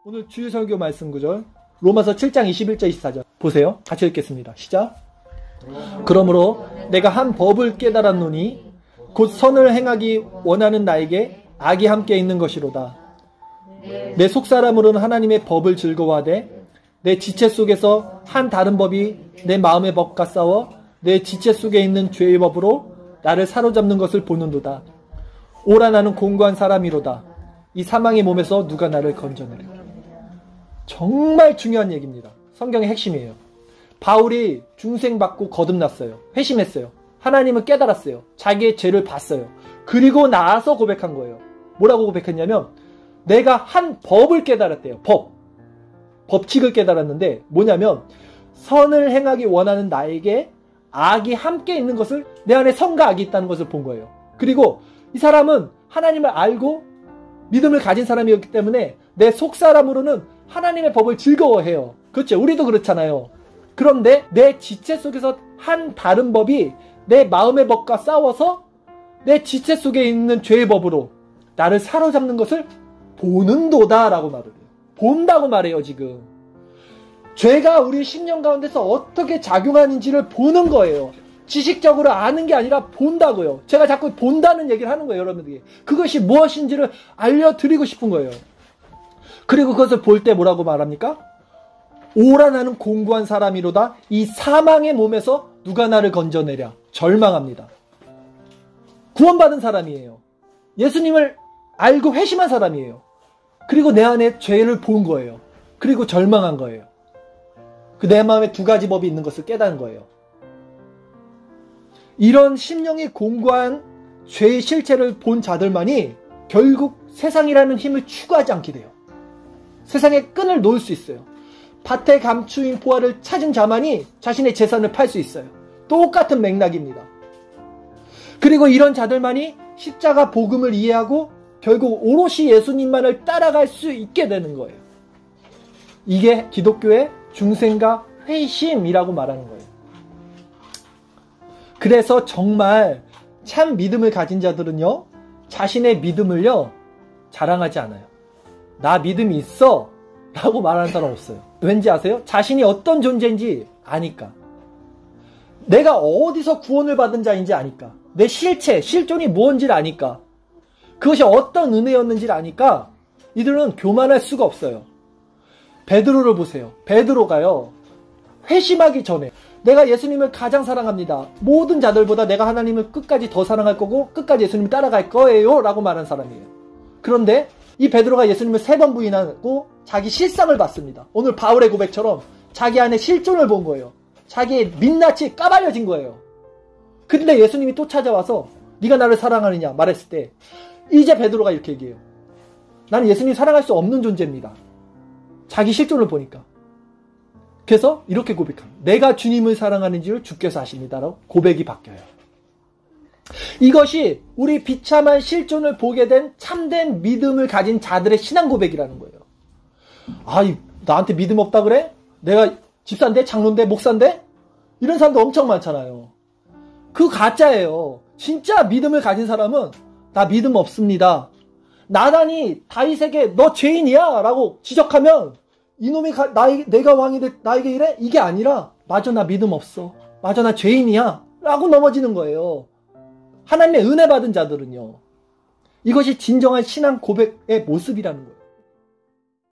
오늘 주일 설교 말씀 구절 로마서 7장 21절 24절 보세요. 같이 읽겠습니다. 시작. 그러므로 내가 한 법을 깨달았노니 곧 선을 행하기 원하는 나에게 악이 함께 있는 것이로다. 내 속사람으로는 하나님의 법을 즐거워하되 내 지체 속에서 한 다른 법이 내 마음의 법과 싸워 내 지체 속에 있는 죄의 법으로 나를 사로잡는 것을 보는도다. 오라 나는 공고한 사람이로다. 이 사망의 몸에서 누가 나를 건져내리까. 정말 중요한 얘기입니다. 성경의 핵심이에요. 바울이 중생받고 거듭났어요. 회심했어요. 하나님을 깨달았어요. 자기의 죄를 봤어요. 그리고 나서 고백한 거예요. 뭐라고 고백했냐면 내가 한 법을 깨달았대요. 법칙을 깨달았는데 뭐냐면 선을 행하기 원하는 나에게 악이 함께 있는 것을, 내 안에 선과 악이 있다는 것을 본 거예요. 그리고 이 사람은 하나님을 알고 믿음을 가진 사람이었기 때문에 내 속사람으로는 하나님의 법을 즐거워해요. 그렇죠? 우리도 그렇잖아요. 그런데 내 지체 속에서 한 다른 법이 내 마음의 법과 싸워서 내 지체 속에 있는 죄의 법으로 나를 사로잡는 것을 보는도다 라고 말을 해요. 본다고 말해요. 지금 죄가 우리 심령 가운데서 어떻게 작용하는지를 보는 거예요. 지식적으로 아는 게 아니라 본다고요. 제가 자꾸 본다는 얘기를 하는 거예요. 여러분들이 그것이 무엇인지를 알려드리고 싶은 거예요. 그리고 그것을 볼 때 뭐라고 말합니까? 오라 나는 공고한 사람이로다. 이 사망의 몸에서 누가 나를 건져내랴. 절망합니다. 구원받은 사람이에요. 예수님을 알고 회심한 사람이에요. 그리고 내 안에 죄를 본 거예요. 그리고 절망한 거예요. 그 내 마음에 두 가지 법이 있는 것을 깨달은 거예요. 이런 심령이 공고한 죄의 실체를 본 자들만이 결국 세상이라는 힘을 추구하지 않게 돼요. 세상의 끈을 놓을 수 있어요. 밭에 감추인 보화를 찾은 자만이 자신의 재산을 팔 수 있어요. 똑같은 맥락입니다. 그리고 이런 자들만이 십자가 복음을 이해하고 결국 오롯이 예수님만을 따라갈 수 있게 되는 거예요. 이게 기독교의 중생과 회심이라고 말하는 거예요. 그래서 정말 참 믿음을 가진 자들은요, 자신의 믿음을요 자랑하지 않아요. 나 믿음이 있어 라고 말하는 사람 없어요. 왠지 아세요? 자신이 어떤 존재인지 아니까. 내가 어디서 구원을 받은 자인지 아니까. 내 실체, 실존이 무엇인지를 아니까. 그것이 어떤 은혜였는지를 아니까 이들은 교만할 수가 없어요. 베드로를 보세요. 베드로가요, 회심하기 전에 내가 예수님을 가장 사랑합니다. 모든 자들보다 내가 하나님을 끝까지 더 사랑할 거고 끝까지 예수님을 따라갈 거예요 라고 말한 사람이에요. 그런데 이 베드로가 예수님을 3번 부인하고 자기 실상을 봤습니다. 오늘 바울의 고백처럼 자기 안에 실존을 본 거예요. 자기의 민낯이 까발려진 거예요. 근데 예수님이 또 찾아와서 네가 나를 사랑하느냐 말했을 때 이제 베드로가 이렇게 얘기해요. 나는 예수님 사랑할 수 없는 존재입니다. 자기 실존을 보니까. 그래서 이렇게 고백합니다. 내가 주님을 사랑하는 줄 주께서 아십니다라고 고백이 바뀌어요. 이것이 우리 비참한 실존을 보게 된 참된 믿음을 가진 자들의 신앙 고백이라는 거예요. 아, 나한테 믿음 없다 그래? 내가 집사인데, 장로인데, 목사인데? 이런 사람도 엄청 많잖아요. 그거 가짜예요. 진짜 믿음을 가진 사람은 나 믿음 없습니다. 나단이 다윗에게 너 죄인이야 라고 지적하면 이놈이 내가 왕이 돼 나에게 이래? 이게 아니라 맞아 나 믿음 없어. 맞아 나 죄인이야 라고 넘어지는 거예요. 하나님의 은혜 받은 자들은요. 이것이 진정한 신앙 고백의 모습이라는 거예요.